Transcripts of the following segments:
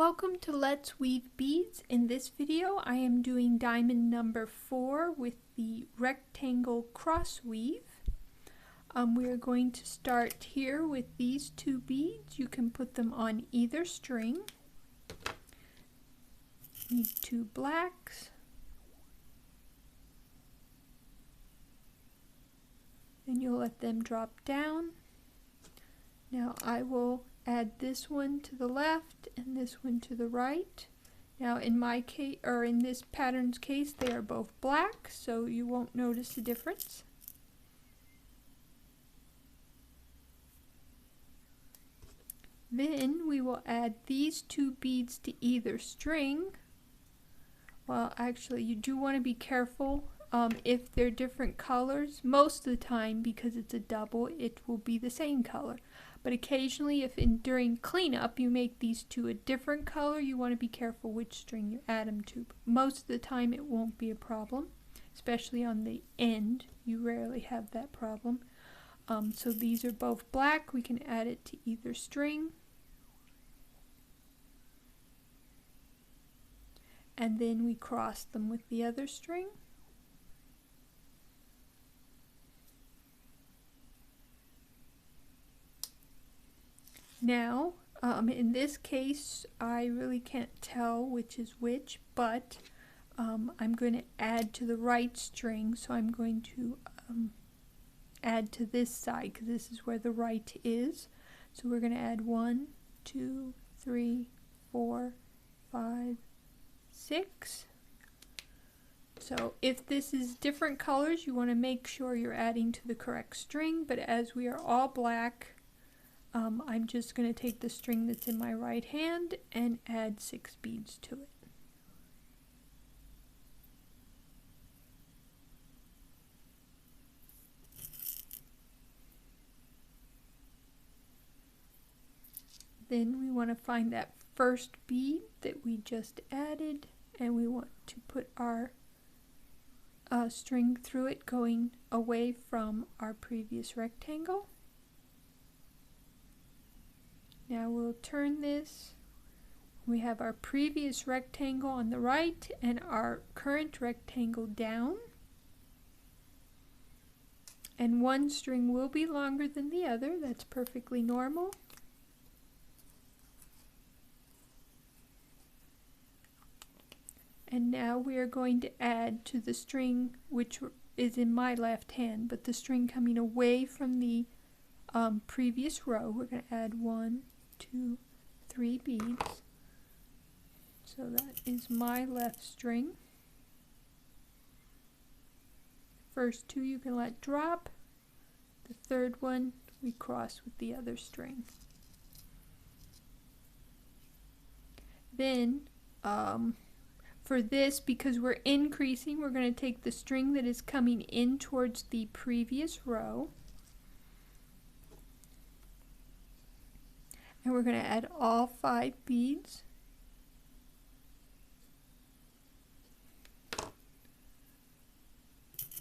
Welcome to Let's Weave Beads. In this video I am doing diamond number 4 with the rectangle cross weave. We are going to start here with these two beads. You can put them on either string. Need two blacks. And you'll let them drop down. Now I will add this one to the left and this one to the right. Now in my case, or in this pattern's case, they are both black, so you won't notice the difference. Then we will add these two beads to either string. Well, actually you do want to be careful if they're different colors. Most of the time, because it's a double, it will be the same color. But occasionally, if during cleanup you make these two a different color, you want to be careful which string you add them to. But most of the time it won't be a problem, especially on the end. You rarely have that problem. So these are both black. We can add it to either string. And then we cross them with the other string. Now, in this case, I really can't tell which is which, but I'm going to add to the right string, so I'm going to add to this side, because this is where the right is. So we're going to add 1, 2, 3, 4, 5, 6. So if this is different colors, you want to make sure you're adding to the correct string, but as we are all black, I'm just going to take the string that's in my right hand and add 6 beads to it. Then we want to find that first bead that we just added, and we want to put our string through it going away from our previous rectangle. Now we'll turn this. We have our previous rectangle on the right and our current rectangle down. And one string will be longer than the other. That's perfectly normal. And now we are going to add to the string which is in my left hand, but the string coming away from the previous row. We're going to add 1, 2, 3 beads. So that is my left string. First two you can let drop. The third one we cross with the other string. Then for this, because we're increasing, we're going to take the string that is coming in towards the previous row, and we're going to add all 5 beads.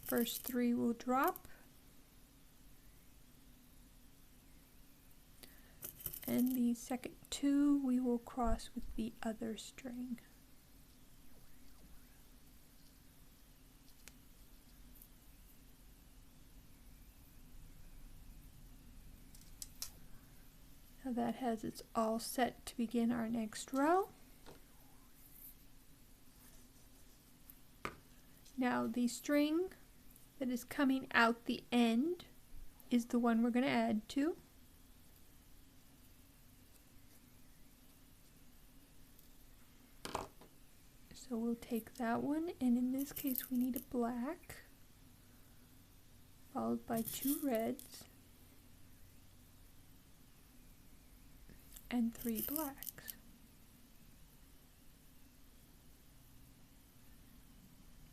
First 3 will drop, and the second 2 we will cross with the other string. Now that has it's all set to begin our next row. Now the string that is coming out the end is the one we're going to add to. So we'll take that one, and in this case we need a black, followed by 2 reds, and 3 blacks.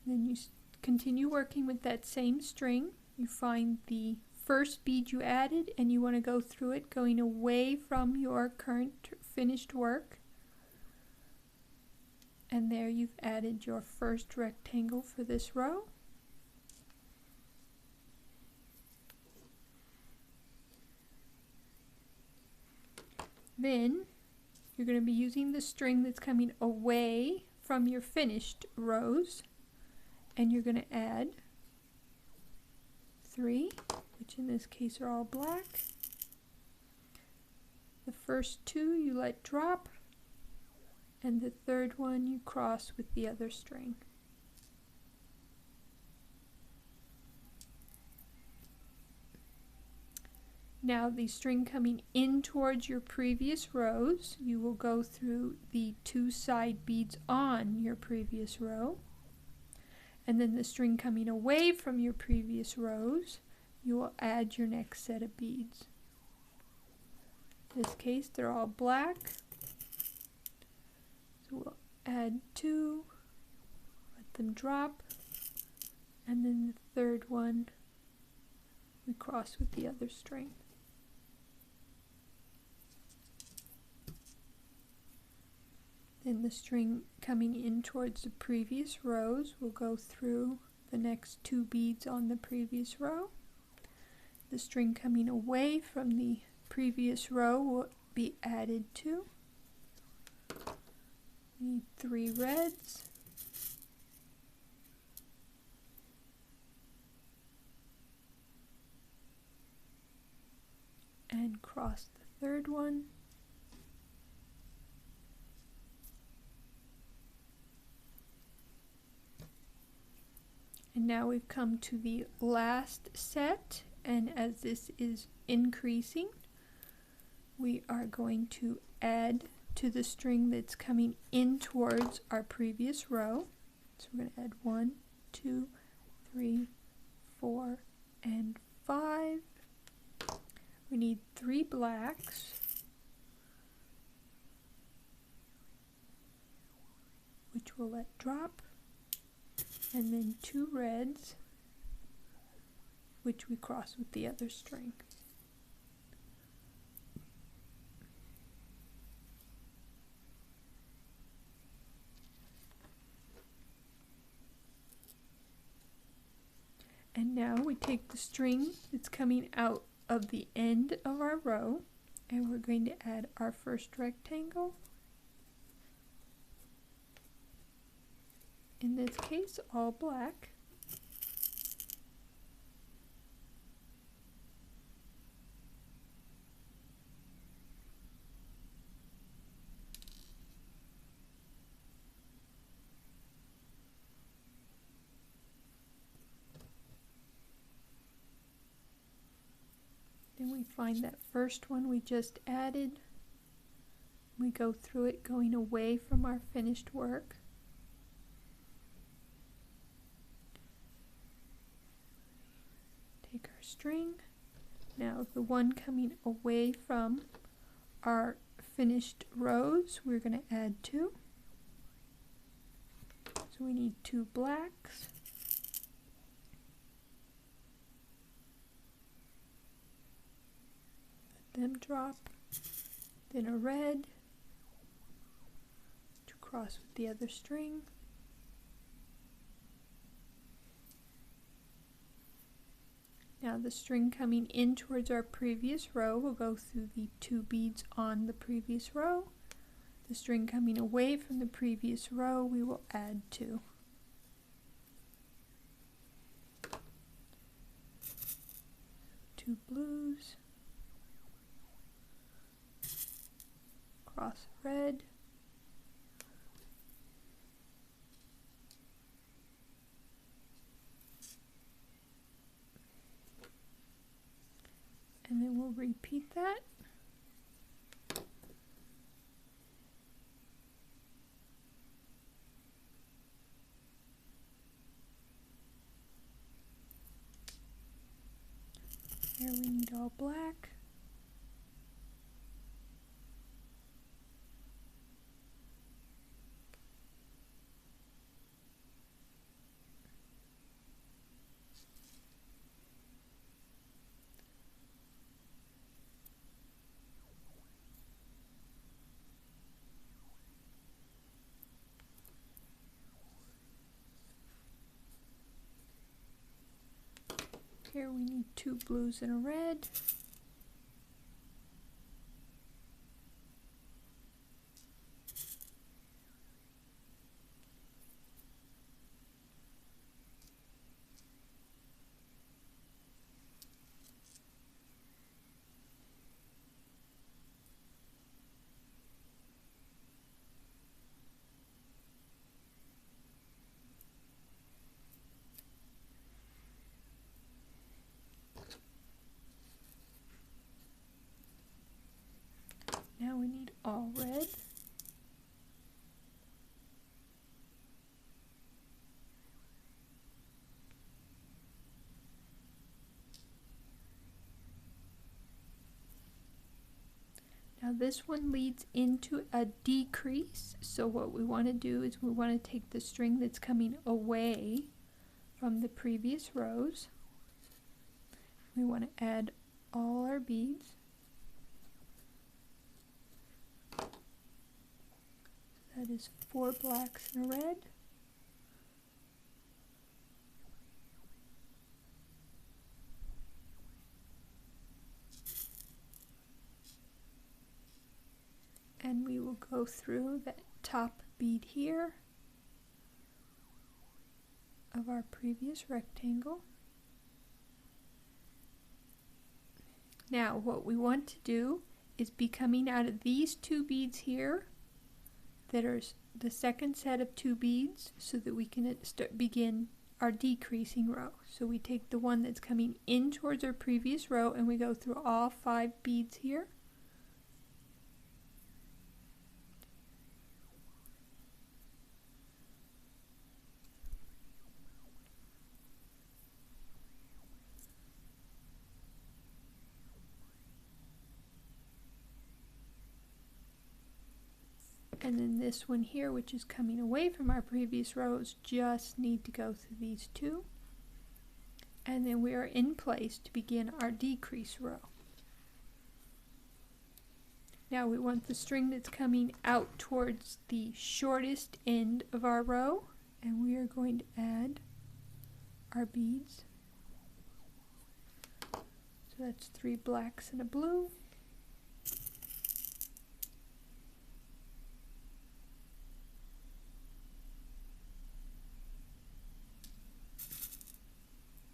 Then you continue working with that same string. You find the first bead you added and you want to go through it going away from your current finished work. And there you've added your first rectangle for this row. Then you're going to be using the string that's coming away from your finished rows, and you're going to add 3, which in this case are all black. The first 2 you let drop, and the third one you cross with the other string. Now the string coming in towards your previous rows, you will go through the 2 side beads on your previous row. And then the string coming away from your previous rows, you will add your next set of beads. In this case, they're all black. So we'll add 2, let them drop, and then the third one we cross with the other string. Then the string coming in towards the previous rows will go through the next 2 beads on the previous row. The string coming away from the previous row will be added to. We need 3 reds. And cross the third one. And now we've come to the last set, and as this is increasing, we are going to add to the string that's coming in towards our previous row. So we're going to add 1, 2, 3, 4, and 5. We need 3 blacks, which we'll let drop, and then 2 reds, which we cross with the other string. And now we take the string that's coming out of the end of our row, and we're going to add our first rectangle. In this case, all black. Then we find that first one we just added. We go through it going away from our finished work. Take our string. Now the one coming away from our finished rows, we're going to add 2. So we need 2 blacks. Let them drop. Then a red to cross with the other string. Now the string coming in towards our previous row will go through the 2 beads on the previous row. The string coming away from the previous row we will add 2. Two blues, cross red, and then we'll repeat that. Here we need all black. Here we need 2 blues and a red. Now we need all red. Now this one leads into a decrease, so what we want to do is we want to take the string that's coming away from the previous rows. We want to add all our beads. That is 4 blacks and a red. And we will go through that top bead here of our previous rectangle. Now what we want to do is be coming out of these 2 beads here that are the second set of 2 beads, so that we can begin our decreasing row. So we take the one that's coming in towards our previous row and we go through all 5 beads here. And then this one here, which is coming away from our previous rows, just need to go through these 2. And then we are in place to begin our decrease row. Now we want the string that's coming out towards the shortest end of our row, and we are going to add our beads. So that's 3 blacks and a blue.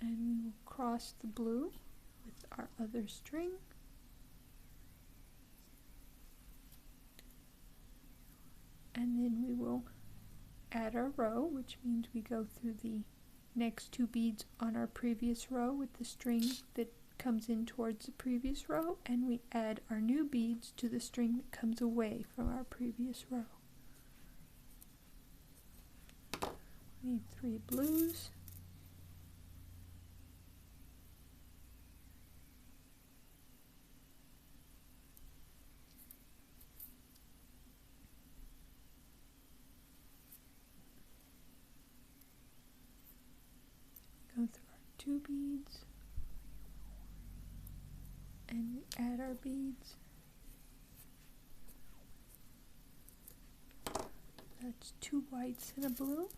And we will cross the blue with our other string. And then we will add our row, which means we go through the next 2 beads on our previous row with the string that comes in towards the previous row, and we add our new beads to the string that comes away from our previous row. We need 3 blues. Go through our 2 beads, and we add our beads. That's 2 whites and a blue.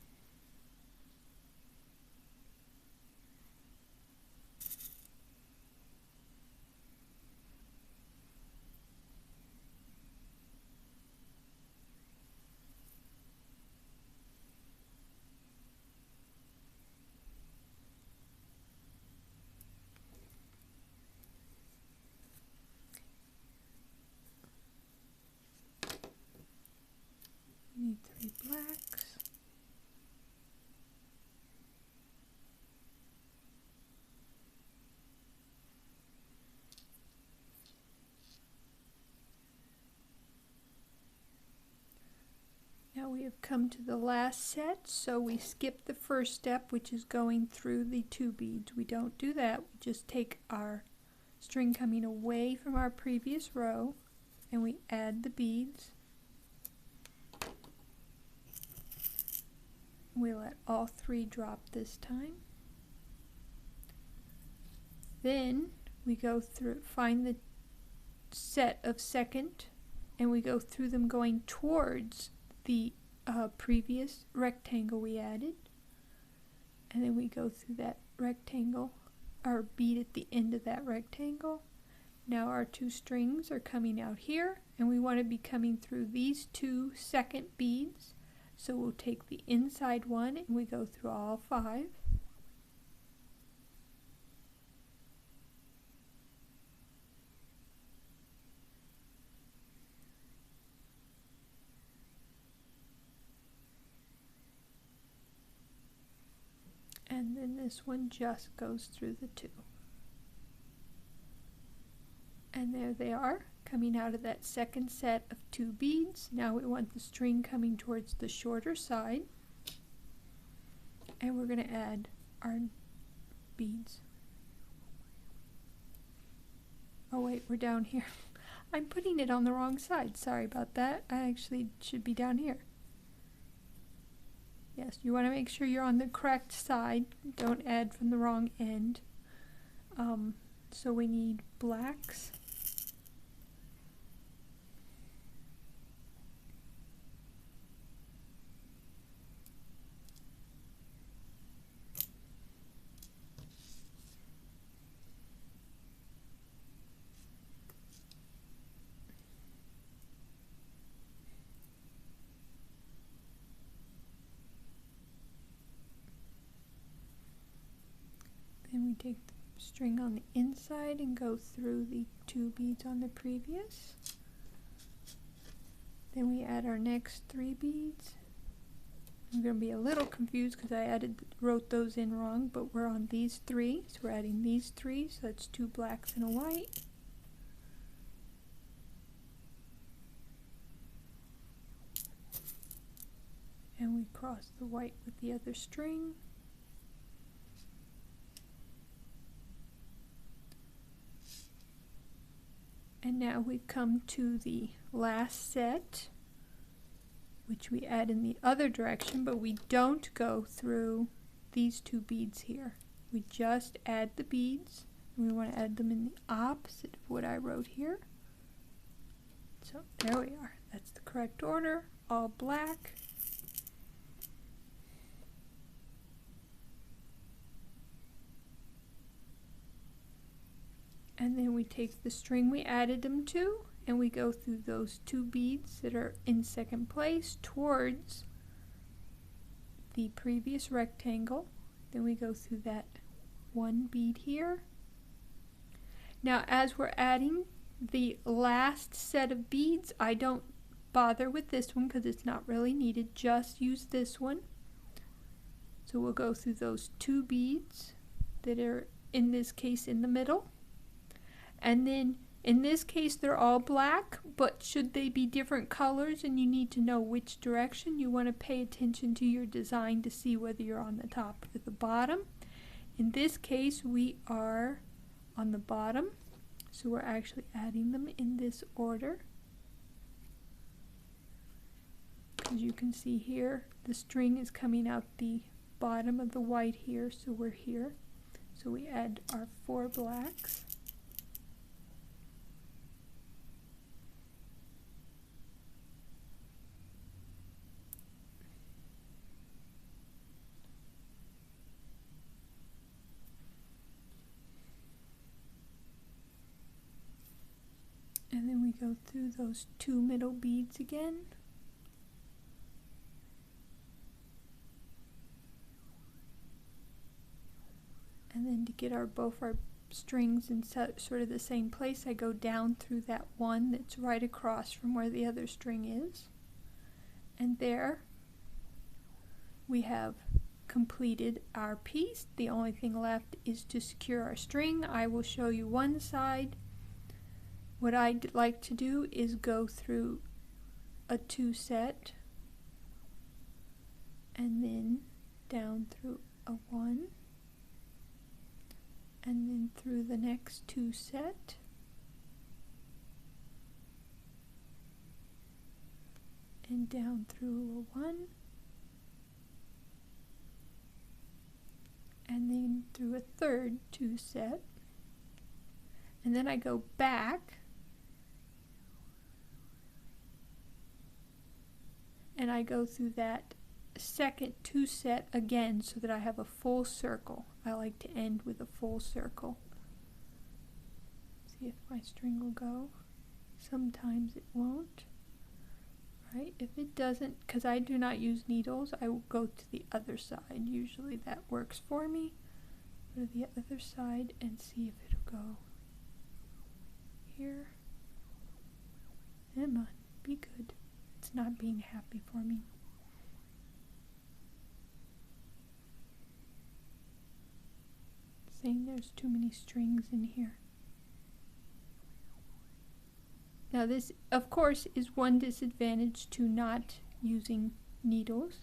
We need 3 blacks. Now we have come to the last set, so we skip the first step, which is going through the 2 beads. We don't do that. We just take our string coming away from our previous row and we add the beads. We let all 3 drop this time. Then we go through, find the set of second, and we go through them going towards the previous rectangle we added. And then we go through that rectangle, our bead at the end of that rectangle. Now our 2 strings are coming out here, and we want to be coming through these 2 second beads. So we'll take the inside one and we go through all 5. And then this one just goes through the 2. And there they are, coming out of that second set of 2 beads. Now we want the string coming towards the shorter side. And we're going to add our beads. Oh wait, we're down here. I'm putting it on the wrong side. Sorry about that. I actually should be down here. Yes, you want to make sure you're on the correct side. Don't add from the wrong end. So we need blacks. Then we take the string on the inside and go through the 2 beads on the previous. Then we add our next 3 beads. I'm going to be a little confused because I wrote those in wrong, but we're on these 3, so we're adding these 3, so that's 2 blacks and a white. And we cross the white with the other string. And now we've come to the last set, which we add in the other direction, but we don't go through these 2 beads here. We just add the beads, and we want to add them in the opposite of what I wrote here. So there we are. That's the correct order, all black. And then we take the string we added them to, and we go through those 2 beads that are in second place towards the previous rectangle. Then we go through that 1 bead here. Now as we're adding the last set of beads, I don't bother with this one because it's not really needed. Just use this one. So we'll go through those 2 beads that are in this case in the middle. And then in this case they're all black, but should they be different colors and you need to know which direction, you want to pay attention to your design to see whether you're on the top or the bottom. In this case we are on the bottom, so we're actually adding them in this order. As you can see here, the string is coming out the bottom of the white here, so we're here. So we add our 4 blacks. And then we go through those 2 middle beads again. And then to get both our strings in sort of the same place, I go down through that one that's right across from where the other string is. And there we have completed our piece. The only thing left is to secure our string. I will show you one side. What I'd like to do is go through a 2 set and then down through a 1 and then through the next 2 set and down through a 1 and then through a third 2 set, and then I go back and I go through that second 2 set again so that I have a full circle. I like to end with a full circle. See if my string will go. Sometimes it won't. Right? If it doesn't, because I do not use needles, I will go to the other side. Usually that works for me. Go to the other side and see if it'll go here. Come on, be good. It's not being happy for me. Saying there's too many strings in here. Now this, of course, is one disadvantage to not using needles,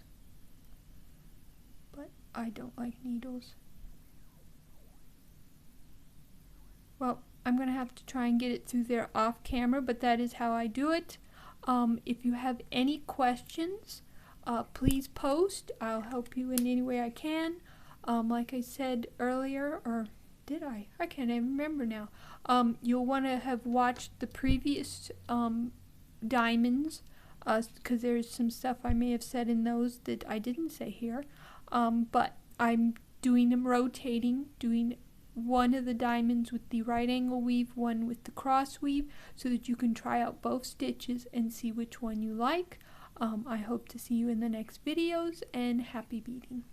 but I don't like needles. Well, I'm going to have to try and get it through there off camera, but that is how I do it. If you have any questions, please post. I'll help you in any way I can. Like I said earlier, or did I? I can't even remember now. You'll want to have watched the previous diamonds, because there's some stuff I may have said in those that I didn't say here. But I'm doing them rotating, doing one of the diamonds with the right angle weave, one with the cross weave, so that you can try out both stitches and see which one you like. I hope to see you in the next videos, and happy beading.